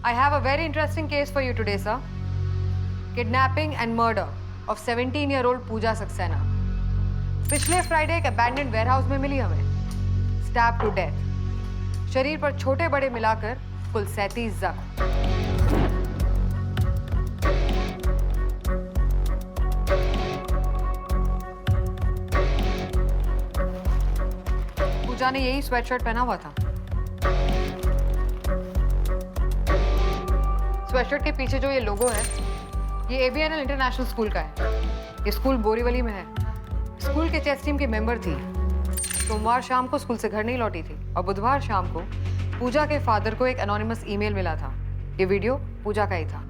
I have a very interesting case for you today, sir. Kidnapping and murder of 17-year-old Pooja Saxena. पिछले Friday एक abandoned warehouse में मिली हमें. Stabbed to death. शरीर पर छोटे बड़े मिलाकर कुल 37 जख्म. पूजा ने यही स्वेटशर्ट पहना हुआ था. स्वेटशर्ट के पीछे जो ये लोगो है, ये ABNL इंटरनेशनल स्कूल का है. ये स्कूल बोरीवली में है. स्कूल के चेस टीम की मेंबर थी. सोमवार शाम को स्कूल से घर नहीं लौटी थी और बुधवार शाम को पूजा के फादर को एक एनोनिमस ईमेल मिला था. ये वीडियो पूजा का ही था.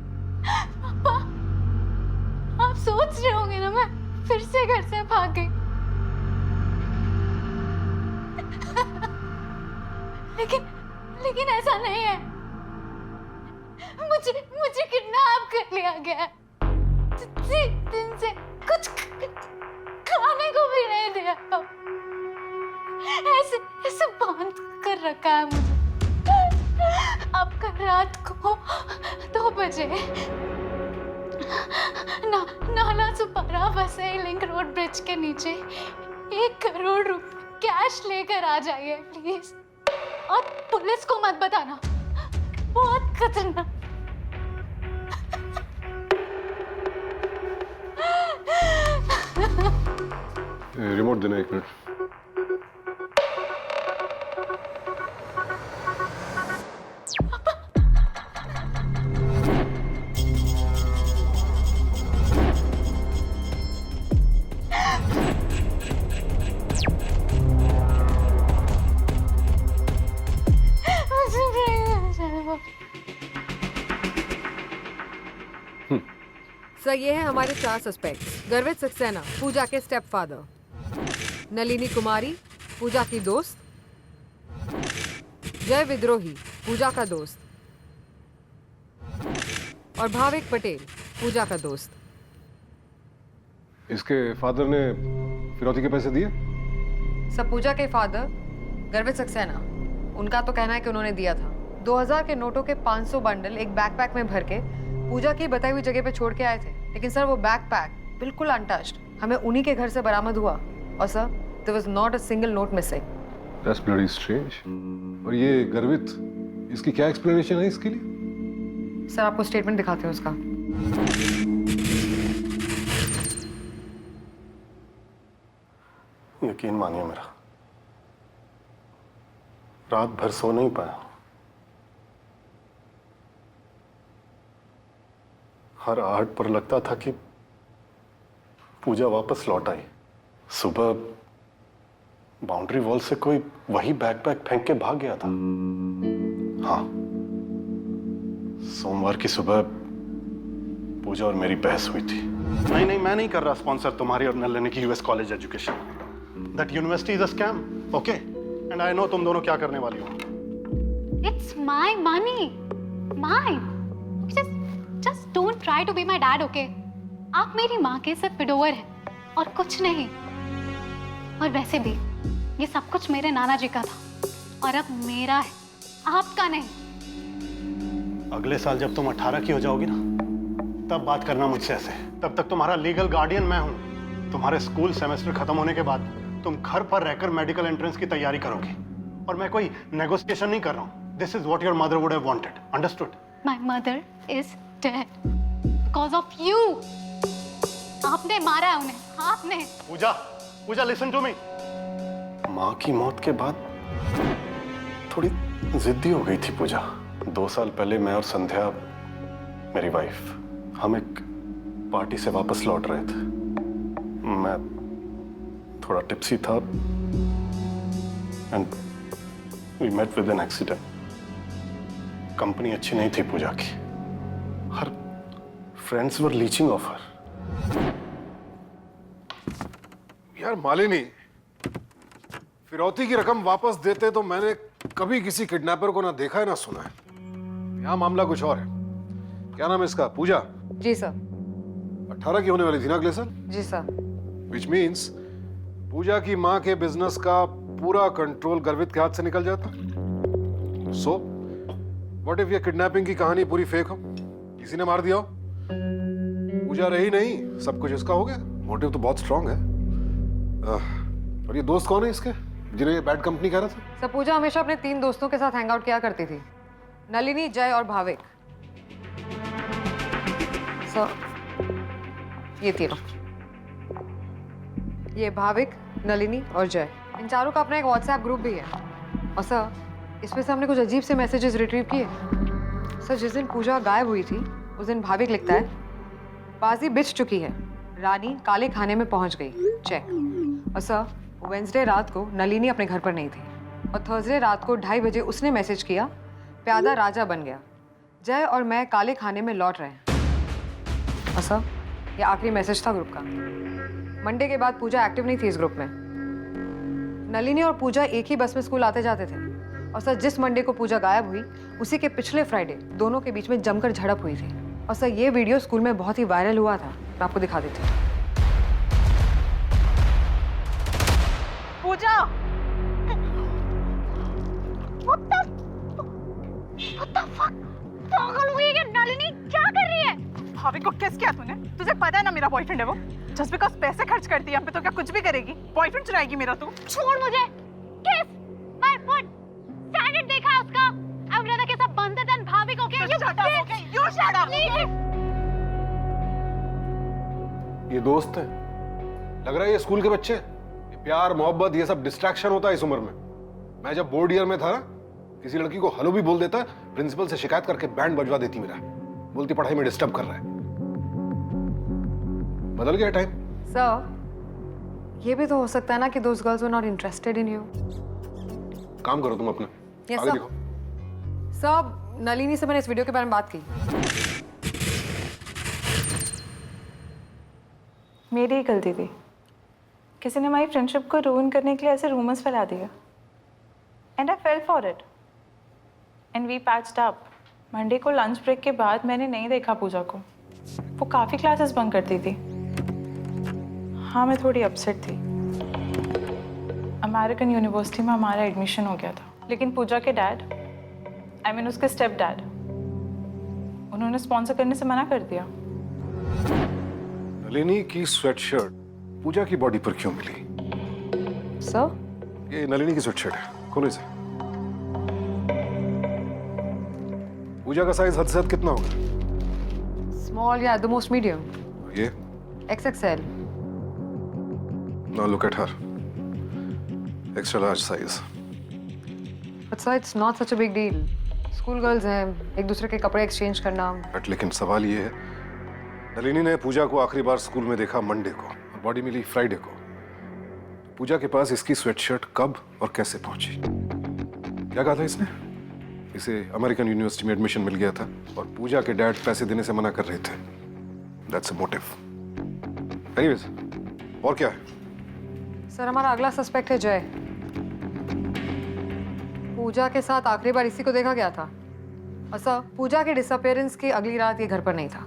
पापा, आप सोच रहे होंगे ना मैं फिर से घर से भाग गई. लेकिन ऐसा नहीं है. मुझे किडनैप कर लिया गया है. 3 दिन से कुछ खाने को भी नहीं दिया. ऐसे बांध कर रखा है मुझे. अब कल रात को 2 बजे नाला Sopara Vasai link road bridge के नीचे 1 करोड़ रुपए कैश लेकर आ जाइए प्लीज. और पुलिस को मत बताना. बहुत खतरनाक. रिमोट देना 1 मिनट. सर, ये है हमारे 4 सस्पेक्ट्स. गर्वित सक्सेना, पूजा के स्टेप फादर. नलिनी कुमारी, पूजा की दोस्त. जय विद्रोही, पूजा का दोस्त. और भाविक पटेल, पूजा का दोस्त. इसके फादर ने फिरौती के पैसे दिए? सब पूजा के फादर गर्वित सक्सेना, उनका तो कहना है कि उन्होंने दिया था. 2000 के नोटों के 500 बंडल एक बैकपैक में भर के पूजा की बताई हुई जगह पे छोड़ के आए थे. लेकिन सर, वो बैकपैक बिल्कुल अनटच्ड हमें उन्हीं के घर से बरामद हुआ. और sir, there was not a single note missing. That's bloody strange. और ये गर्वित, इसकी क्या एक्सप्लेनेशन है इसके लिए? सर, आपको स्टेटमेंट दिखाते हैं उसका. यकीन मानिए मेरा, रात भर सो नहीं पाया. हर आहट पर लगता था कि पूजा वापस लौट आई. सुबह बाउंड्री वॉल से कोई वही बैकपैक फेंक के भाग गया था. हाँ, सोमवार की सुबह पूजा और मेरी बहस हुई थी. नहीं, मैं नहीं कर रहा स्पॉन्सर तुम्हारी और नलिनी की US college education. That university is a scam, okay? And I know तुम दोनों क्या करने वाली हो. It's my money, mine. Just don't try to be my dad, okay? आप मेरी माँ के सिर्फ विडोवर हैं और कुछ नहीं. और वैसे भी ये सब कुछ मेरे नाना जी का था और अब मेरा है, आपका नहीं. अगले साल जब तुम 18 की हो जाओगी ना, तब बात करना मुझसे ऐसे. तब तक तुम्हारा लीगल गार्डियन मैं हूँ. तुम्हारे स्कूल सेमेस्टर खत्म होने के बाद तुम घर पर रहकर मेडिकल एंट्रेंस की तैयारी करोगी. और मैं कोई नेगोशिएशन नहीं कर रहा हूँ. This is what your mother would have wanted. Understood? My mother is dead because of you. आपने मारा है उन्हें, आपने. पूजा लिसन टू मी. माँ की मौत के बाद थोड़ी जिद्दी हो गई थी पूजा. 2 साल पहले मैं और संध्या, मेरी वाइफ, हम एक पार्टी से वापस लौट रहे थे. मैं थोड़ा टिप्सी था and we met with an accident. Company अच्छी नहीं थी पूजा की. Her friends were leeching off her. यार मालिनी, फिरौती की रकम वापस देते तो मैंने कभी किसी किडनैपर को ना देखा है ना सुना है. यहाँ मामला कुछ और है. क्या नाम है इसका? पूजा? जी सर. 18 की होने वाली थी ना अगले साल? जी सर. विच मीन्स पूजा की माँ के बिजनेस का पूरा कंट्रोल गर्वित के हाथ से निकल जाता. सो व्हाट इफ ये किडनैपिंग की कहानी पूरी फेक हो, किसी ने मार दिया हो, पूजा रही नहीं, सब कुछ इसका हो गया? मोटिव तो बहुत स्ट्रांग है। और ये दोस्त कौन है इसके जिन्हें ये बैड कंपनी कह रहा था? सर पूजा हमेशा अपने 3 दोस्तों के साथ हैंग आउट किया करती थी, नलिनी, जय और भाविक। सर ये तीनों, ये भाविक, नलिनी और जय, इन चारों का अपना एक व्हाट्सएप ग्रुप भी है। और सर इसमें से हमने कुछ अजीब से मैसेजेस रिट्रीव किए। सर जिस दिन पूजा गायब हुई थी उस दिन भाविक लिखता है, बाजी बिछ चुकी है, रानी काले खाने में पहुंच गई, चेक। और सर वेंसडे रात को नलिनी अपने घर पर नहीं थी, और थर्सडे रात को 2:30 बजे उसने मैसेज किया, प्यादा राजा बन गया, जय और मैं काले खाने में लौट रहे हैं। और सर ये आखिरी मैसेज था ग्रुप का। मंडे के बाद पूजा एक्टिव नहीं थी इस ग्रुप में। नलिनी और पूजा एक ही बस में स्कूल आते जाते थे। और सर जिस मंडे को पूजा गायब हुई उसी के पिछले फ्राइडे दोनों के बीच में जमकर झड़प हुई थी। और सर ये वीडियो स्कूल में बहुत ही वायरल हुआ था, मैं आपको दिखा देती हूँ। पूजा, पागल हुई है क्या? नलिनी क्या कर रही है? भाभी को किस किया तूने? तुझे पता है ना मेरा बॉयफ्रेंड है वो। जस्ट बिकॉज पैसे खर्च करती है हम पे तो क्या कुछ भी करेगी? बॉयफ्रेंड चुराएगी मेरा तू? छोड़ मुझे। किस माय फुट। स्टैंडर्ड देखा है उसका? आई वुड रादर किस अ बंदर देन भाभी को। You shut up, okay? You shut up, okay? ये दोस्त है, लग रहा है ये स्कूल के बच्चे। ये प्यार मोहब्बत ये सब डिस्ट्रैक्शन होता है इस उम्र में। मैं जब बोर्ड ईयर में था ना, किसी लड़की को हेलो भी बोल देता, प्रिंसिपल से शिकायत करके बैंड बजवा देती मेरा, बोलती पढ़ाई में डिस्टर्ब कर रहा है। बदल गया टाइम। सर ये भी तो हो सकता है ना कि those girls were not interested in you. काम करो तुम अपना, Yes, आगे sir. देखो। सर नलिनी से मैंने इस वीडियो के बारे में बात की। मेरी ही गलती थी, किसी ने हमारी फ्रेंडशिप को रूइन करने के लिए ऐसे रूमर्स फैला दिया, and I fell for it and we patched up. Monday को लंच ब्रेक के बाद मैंने नहीं देखा पूजा को, वो काफ़ी क्लासेस बंक करती थी। हाँ मैं थोड़ी अपसेट थी। अमेरिकन यूनिवर्सिटी में हमारा एडमिशन हो गया था, लेकिन पूजा के डैड, आई मीन उसके स्टेप डैड, उन्होंने स्पॉन्सर करने से मना कर दिया। नलिनी की स्वेटशर्ट पूजा की बॉडी पर क्यों मिली? सर ये नलिनी की स्वेटशर्ट है, खोलो इसे। पूजा का साइज हद से हद कितना होगा? स्मॉल या एट द मोस्ट मीडियम, ये XXL। Now look at her, extra large size. But sir it's not such a big deal. School girls हैं, एक दूसरे के कपड़े एक्सचेंज करना। बट लेकिन सवाल ये है, नलिनी ने पूजा को आखिरी बार स्कूल में देखा मंडे को और बॉडी मिली फ्राइडे को। पूजा के पास इसकी स्वेटशर्ट कब और कैसे पहुंची? क्या कहा था इसने? इसे अमेरिकन यूनिवर्सिटी में एडमिशन मिल गया था और पूजा के डैड पैसे देने से मना कर रहे थे। That's a motive. एनीवेज, और क्या है? सर हमारा अगला सस्पेक्ट है जय। पूजा के साथ आखिरी बार इसी को देखा गया था। और सर पूजा के डिसअपीयरेंस की अगली रात ये घर पर नहीं था।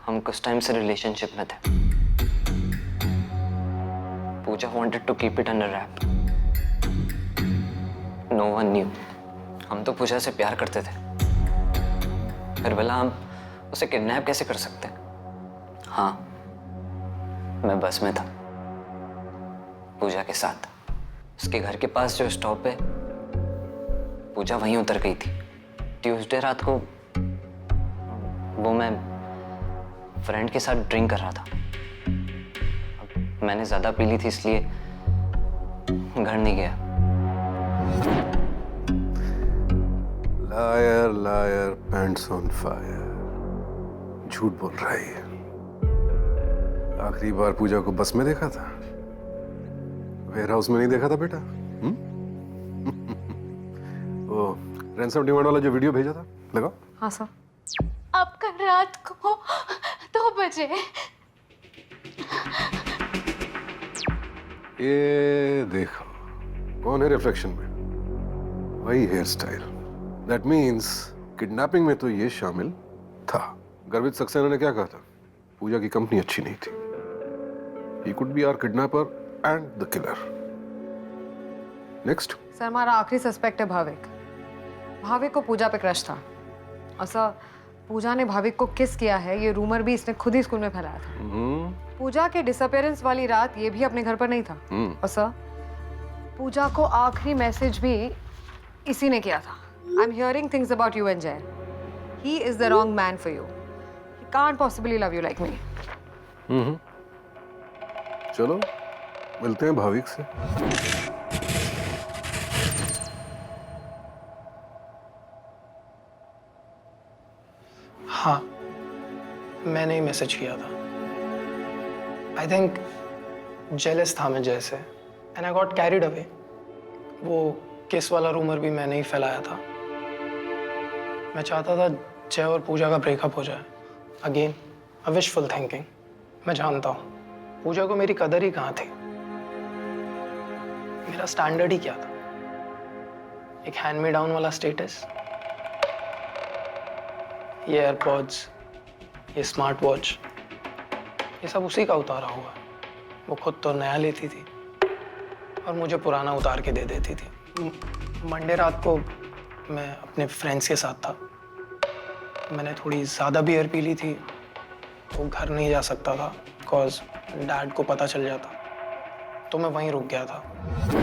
हम कुछ टाइम से रिलेशनशिप में थे। पूजा wanted to keep it under wrap. No one knew. हम तो पूजा से प्यार करते थे, फिर भला हम उसे किडनैप कैसे कर सकते? हाँ, मैं बस में था पूजा के साथ। उसके घर के पास जो स्टॉप है, पूजा वहीं उतर गई थी। ट्यूसडे रात को वो मैं फ्रेंड के साथ ड्रिंक कर रहा था। मैंने ज्यादा पी ली थी इसलिए घर नहीं गया। Liar liar pants on fire, झूठ बोल रहा है ये। आखिरी बार पूजा को बस में देखा था, वेयर हाउस में नहीं देखा था बेटा। वो रैंसम डिमांड वाला जो वीडियो भेजा था, लगाओ। हाँ सर। अब कल रात को 2 बजे। ये देखो कौन है रिफ्लेक्शन में? वही hair style. That means kidnapping में तो ये शामिल था। गर्वित सक्सेना ने क्या कहा था? पूजा की कंपनी अच्छी नहीं थी। He could be our kidnapper and the killer. Next. Sir हमारा आखिरी सस्पेक्ट है भाविक। भाविक को पूजा पे क्रश था और सर पूजा ने भाविक को किस किया है ये रूमर भी इसने खुद ही स्कूल में फैलाया था। पूजा के डिसअपियरेंस वाली रात ये भी अपने घर पर नहीं था और सर पूजा को आखिरी मैसेज भी इसी ने किया था। I am hearing things about you and Jay. He is the wrong man for you. He can't possibly love you like me. चलो मिलते हैं भाविक से। हाँ, मैंने ही मैसेज किया था। आई थिंक जेलस था मैं जैसे and I got carried away. वो किस वाला रूमर भी मैंने ही फैलाया था। मैं चाहता था जय और पूजा का ब्रेकअप हो जाए। Again a wishful thinking. मैं जानता हूँ पूजा को मेरी कदर ही कहाँ थी। मेरा स्टैंडर्ड ही क्या था? एक हैंड मी डाउन वाला स्टेटस, ये एयरपॉड्स, ये स्मार्ट वॉच, ये सब उसी का उतारा हुआ है। वो खुद तो नया लेती थी और मुझे पुराना उतार के दे देती थी। मंडे रात को मैं अपने फ्रेंड्स के साथ था। मैंने थोड़ी ज़्यादा बियर पी ली थी। वो घर नहीं जा सकता था बिकॉज डैड को पता चल जाता, तो मैं वहीं रुक गया था।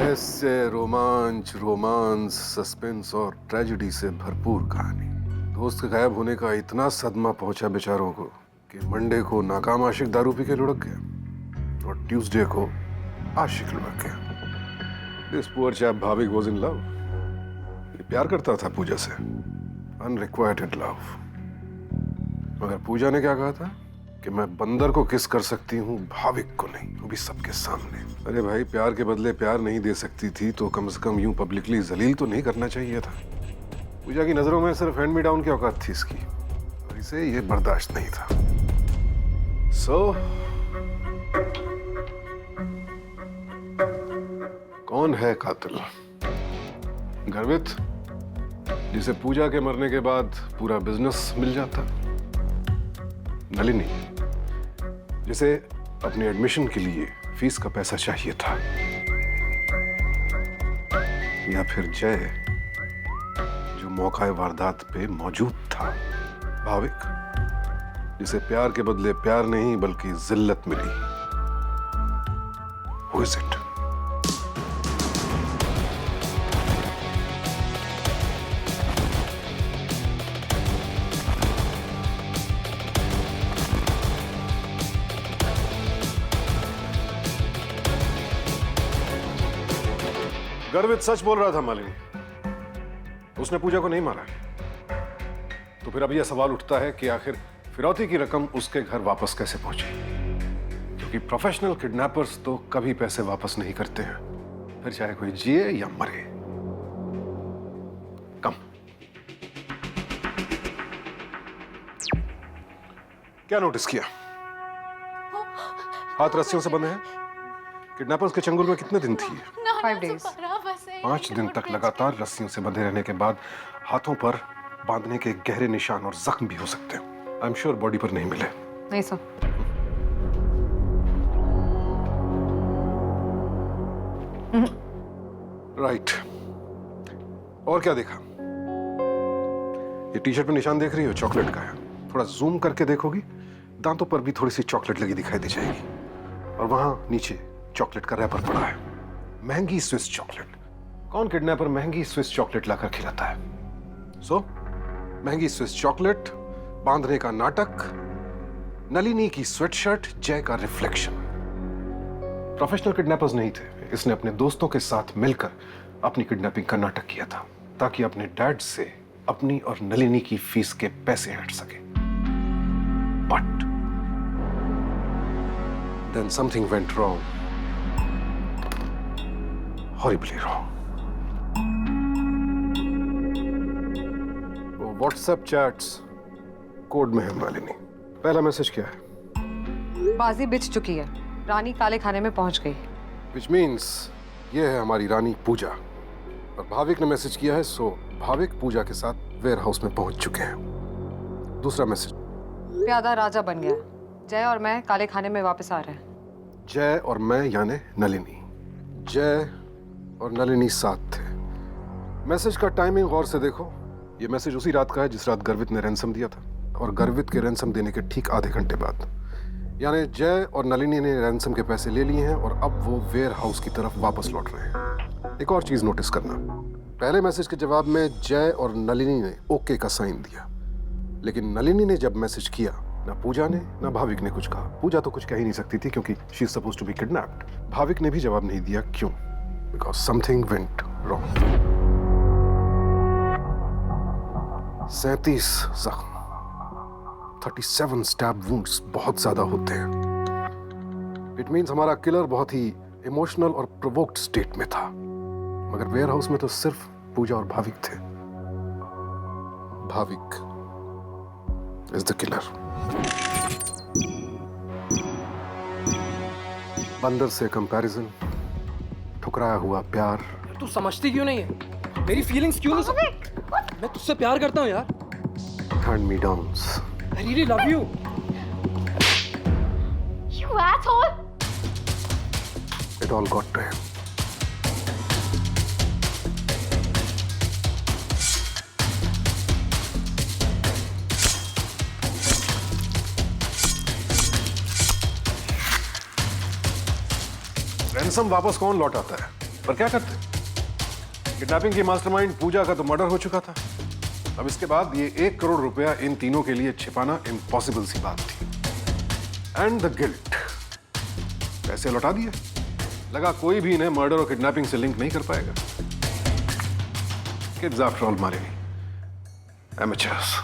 ऐसे रोमांस, सस्पेंस और ट्रेजेडी से भरपूर कहानी। दोस्त के गायब होने का इतना सदमा पहुंचा बेचारों को कि मंडे को नाकाम आशिक दारू पी के लुढ़क गया और ट्यूसडे को आशिक लुढ़क गया। This poor chap Bhavik was in love. ये प्यार करता था पूजा से, अनरिक्वाइटेड लव। मगर पूजा ने क्या कहा था कि मैं बंदर को किस कर सकती हूँ, भाविक को नहीं, वो भी सबके सामने। अरे भाई, प्यार के बदले प्यार नहीं दे सकती थी तो कम से कम यूं पब्लिकली जलील तो नहीं करना चाहिए था। पूजा की नजरों में सिर्फ हैंड मी डाउन की औकात थी इसकी और इसे ये बर्दाश्त नहीं था। कौन है कातिल? गर्वित, जिसे पूजा के मरने के बाद पूरा बिजनेस मिल जाता? नलिनी, जिसे अपने एडमिशन के लिए फीस का पैसा चाहिए था? या फिर जय, जो मौका वारदात पे मौजूद था? भाविक, जिसे प्यार के बदले प्यार नहीं बल्कि जिल्लत मिली? Who is it? गर्वित सच बोल रहा था मालिनी। उसने पूजा को नहीं मारा। तो फिर अब यह सवाल उठता है कि आखिर फिरौती की रकम उसके घर वापस कैसे पहुंची? क्योंकि प्रोफेशनल किडनैपर्स तो कभी पैसे वापस नहीं करते हैं, फिर चाहे कोई जिए या मरे। कम क्या नोटिस किया? हाथ रस्सियों से बंधे हैं। किडनैपर्स के चंगुल में कितने दिन थी? 5 days। 5 दिन तक लगातार रस्सियों से बंधे रहने के बाद हाथों पर बांधने के गहरे निशान और जख्म भी हो सकते हैं। आई एम श्योर बॉडी पर नहीं मिले। नहीं सर। राइट। और क्या देखा? ये टी शर्ट पे निशान देख रही हो? चॉकलेट का है। थोड़ा जूम करके देखोगी, दांतों पर भी थोड़ी सी चॉकलेट लगी दिखाई दे जाएगी। और वहां नीचे चॉकलेट का रैपर पड़ा है, महंगी स्विस चॉकलेट। कौन किडनैपर महंगी स्विस चॉकलेट लाकर खिलाता है? महंगी स्विस चॉकलेट, बांधने का नाटक, नलिनी की स्वेटशर्ट, जय का रिफ्लेक्शन। प्रोफेशनल किडनैपर्स नहीं थे। इसने अपने दोस्तों के साथ मिलकर अपनी किडनैपिंग का नाटक किया था ताकि अपने डैड से अपनी और नलिनी की फीस के पैसे हट सके। But then something went wrong, horribly wrong. वो व्हाट्सएप चैट्स कोड में है मालिनी। पहला मैसेज क्या है? बाजी बिछ चुकी है, रानी काले खाने में पहुंच गई। विच मीन्स ये है हमारी रानी पूजा। और भाविक ने मैसेज किया है, सो भाविक पूजा के साथ वेयर हाउस में पहुंच चुके हैं। दूसरा मैसेज, प्यादा राजा बन गया। जय और मैं काले खाने में वापस आ रहे हैं। जय और मैं यानी नलिनी। जय और नलिनी साथ थे। मैसेज का टाइमिंग गौर से देखो। ये मैसेज उसी रात का है जिस रात गर्वित ने रैंसम दिया था, और गर्वित के रैंसम देने के ठीक आधे घंटे बाद। यानी जय और नलिनी ने रैंसम के पैसे ले लिए हैं और अब वो वेयर हाउस की तरफ वापस लौट रहे हैं। एक और चीज नोटिस करना, पहले मैसेज के जवाब में जय और नलिनी ने ओके का साइन दिया, लेकिन नलिनी ने जब मैसेज किया, ना पूजा ने ना भाविक ने कुछ कहा। पूजा तो कुछ कह ही नहीं सकती थी क्योंकि she is supposed to be kidnapped. Bhavik ने भी जवाब नहीं दिया, क्यों? Because something went wrong. 37 जख्म, 37 स्टैब वुंड्स बहुत ज्यादा होते हैं। इट मीन्स हमारा किलर बहुत ही इमोशनल और प्रोवोक्ड स्टेट में था, मगर वेयर हाउस में तो सिर्फ पूजा और भाविक थे। Bhavik is the killer. बंदर से कंपैरिजन, ठुकराया हुआ प्यार। तू समझती क्यों नहीं है? मेरी फीलिंग्स क्यों नहीं मैं तुझसे प्यार करता हूँ यार। Hand me downs. I really love you. You asshole! It all got to him. Ransom वापस कौन लौटाता है, पर क्या करते? किडनैपिंग की मास्टरमाइंड पूजा का तो मर्डर हो चुका था। अब इसके बाद ये 1 करोड़ रुपया इन तीनों के लिए छिपाना इम्पॉसिबल सी बात थी। एंड द गिल्ट, पैसे लौटा दिए। लगा कोई भी इन्हें मर्डर और किडनैपिंग से लिंक नहीं कर पाएगा। किड्स आफ्टर ऑल मारे, एमेचर्स।